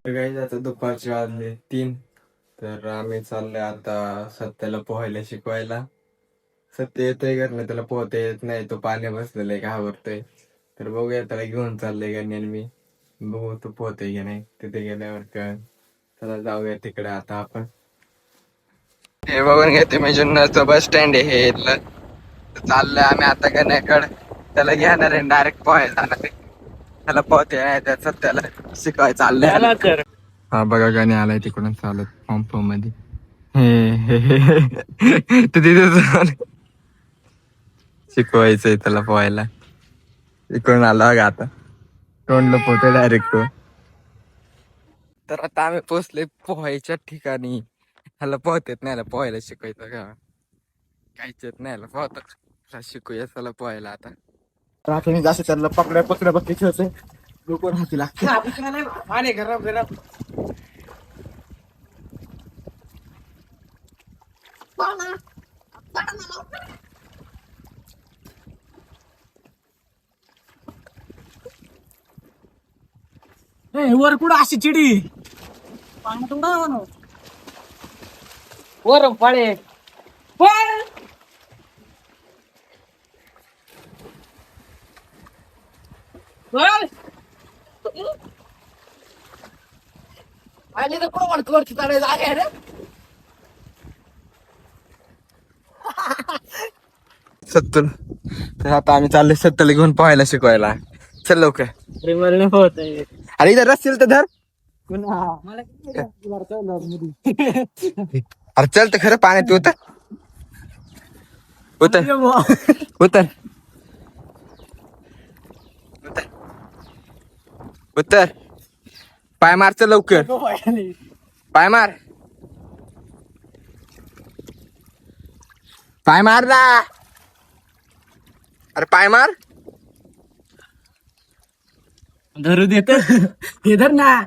काही आता दुपारचे वाजले 3. तर आम्ही चाललोय आता सत्याला पोहायला शिकवायला. सत्य येतोय घरनं, त्याला पोहता येत नाही, तो पाणी बसलेला आहे, घाबरतोय. तर बघूया, त्याला घेऊन चाललंय गण्या आणि मी. बघू तो पोहतोय की नाही, तिथे गेल्यावर कळ. चला जाऊया तिकडे आता आपण. हे बघून घेते मी जुन्नरचं बस स्टँड आहे हे इथलं. चाललोय आम्ही आता गण्याकडे. त्याला घेणार आहे, डायरेक्ट पोहायला जाणार आहे. त्याला पोहते नाही त्याच त्याला शिकवाय चाललंय. हा बघा गाणे आलाय तिकडून चालत पंप मध्ये. तर तिथे शिकवायचंय त्याला पोहायला. इकडून आला बघा आता, तोंडला पोहते डायरेक्ट तो. तर आता आम्ही पोहोचले पोहायच्या ठिकाणी. ह्याला पोहतेत नाही, ह्याला पोहायला शिकवायचं का काहीच येत नाही, ह्याला पोहतात शिकूया त्याला पोहायला आता. रात्री जास्त त्याला पकड्या बघते खेळते लोक राहती लागते गरम गरम वर कुठं अशी चिडी वर फळे आले तर कोण म्हणतो वरती चालायला जागा आहे रे. सत्तून. तर आता आम्ही चाललोय सत्तूला घेऊन पोहायला शिकवायला. चल लवकर. अरे इथं रस्तील तर धर. अरे चल तर खरं पाण्यात उतर. उतर उतर उतर. पाय मार चल लवकर. पाय मार. पाय मार ना. अरे पाय मार. धरू देत हे धर ना.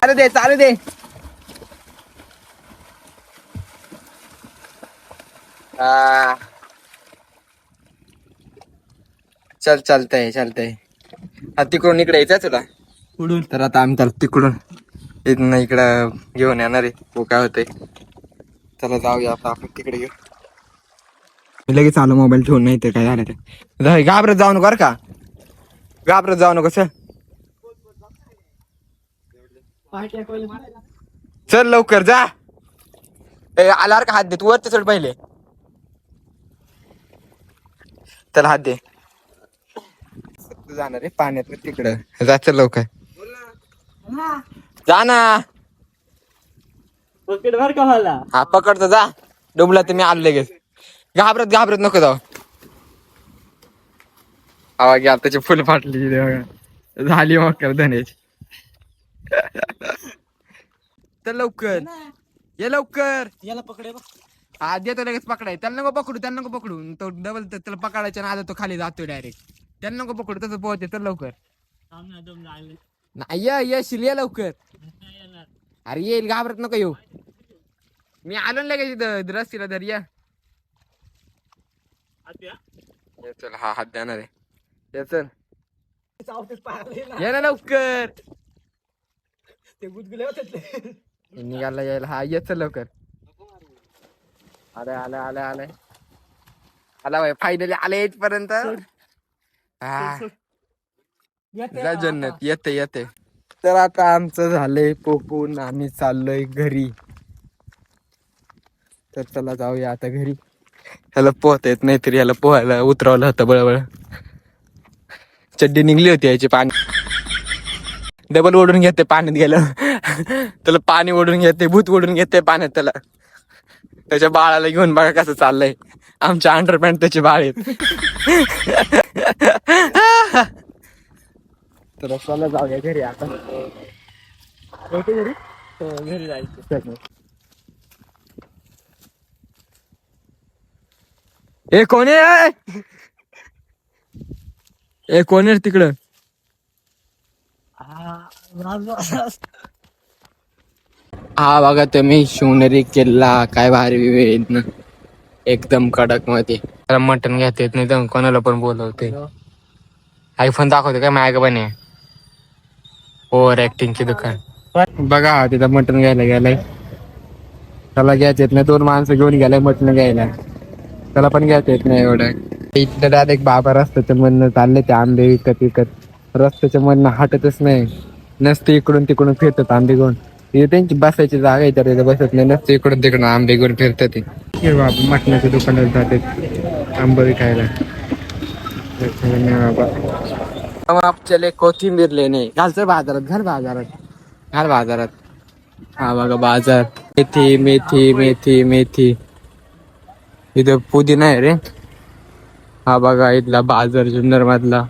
चालू दे चालू दे. चल चालतंय चालतंय. तिकडून इकडे यायचं तुला उडून. तर आता आम्ही त्याला तिकडून इथनं इकडं घेऊन येणार आहे. हो काय होतंय. चला जाऊया आता आपण तिकडे घेऊ. लगेच आलो मोबाईल ठेवून, नाही तर काय झालं ते. घाबरत जाऊ नको बरं का, घाबरत जाऊ नको. चल लवकर जा. आलार का हात दे, तू वरती चढ पहिले. त्याला हात दे. जाणार आहे पाण्यात तिकडं. जा चल लवकर जा ना. भर का मला हा पकडतो जा. डुबला तर मी आलो लगेच. घाबरत घाबरत नको जाऊ. हवा घ्या त्याची फुल फाटली झाली मकर धन्याची. तर लवकर ये लवकर. याला पकडे बघ. हा देतो लगेच पकडाय. त्याला नको पकडू, त्याला नको पकडू. तो डबल त्याला पकडायच्या ना, आता तो खाली जातोय डायरेक्ट. त्याला नको पकडू, तसं पोहते. तर लवकर नाही येशील, ये लवकर. अरे येईल, घाबरत नको येऊ. मी आलो ना लगेच रस्तीला धर या. चल हा हात देणार आहे. चल ये ना लवकर. ते गुदगुले होते निघाला यायला. हा ये चल लवकर. आलाय आलाय आलाय आलाय आला भाई, फायनली आले इथपर्यंत. जा जन्नत. येते येते. तर आता आमचं झालंय पोपून, आम्ही चाललोय घरी. तर चला जाऊया आता घरी. ह्याला पोहता येत नाही, तरी ह्याला पोहायला उतरवलं होतं बळबळ. चड्डी निघली होती याची, पाणी डबल ओढून घेते पाण्यात गेलं. त्याला पाणी ओढून घेते, भूत ओढून घेते पाण्यात त्याला. त्याच्या बाळाला घेऊन बघा कसं चाललंय. आमच्या अंडरपॅन्ट त्याचे बाळ आहेत. तर चला जाऊया घरी आता. घरी जायचं. ए कोण आहे. ए कोण आहे तिकडं. हा बघा तुम्ही शिवनेरी किल्ला काय भारी एकदम कडक मध्ये. त्याला मटण घेता येत नाही तर कोणाला पण बोलवते. आयफोन दाखवतो काय माझ्या पण आहे ओव्हर ऍक्टिंगची दुकान बघा तिथं मटण घ्यायला गेलाय त्याला घ्यायचं येत नाही 2 माणसं घेऊन गेलाय मटण घ्यायला त्याला पण घ्यायचं येत नाही एवढं इथं डायरेक्ट बाबा रस्त्याच्या मधनं चालले ते आंबे विकत रस्त्याच्या मधनं हटतच नाही नसते इकडून तिकडून फिरतात आंबे घेऊन इथे त्यांची बसायची जागा आहे तर इथे बसत नाही नसते इकडून तिकडून आंबे घेऊन फिरतात ते हे बाबा मटणाच्या दुकानात जाते आंबे विकायला चले कोथिंबीर लेणे घालचं बाजारात घाल बाजारात हा बघा बाजार मेथी मेथी मेथी मेथी इथं पुदिना आहे रे हा बघा इथला बाजार जुन्नर मधला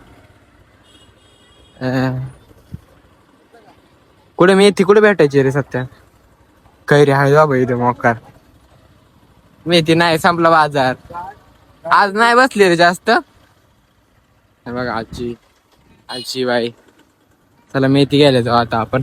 कुठे मेथी कुठे भेटायची रे सत्या कैरी आहे बाबा इथे मोकार मेथी नाही संपला बाजार आज नाही बसली रे जास्त हे बघा आजी बाई चला मेथी घ्यायला जाऊ आता आपण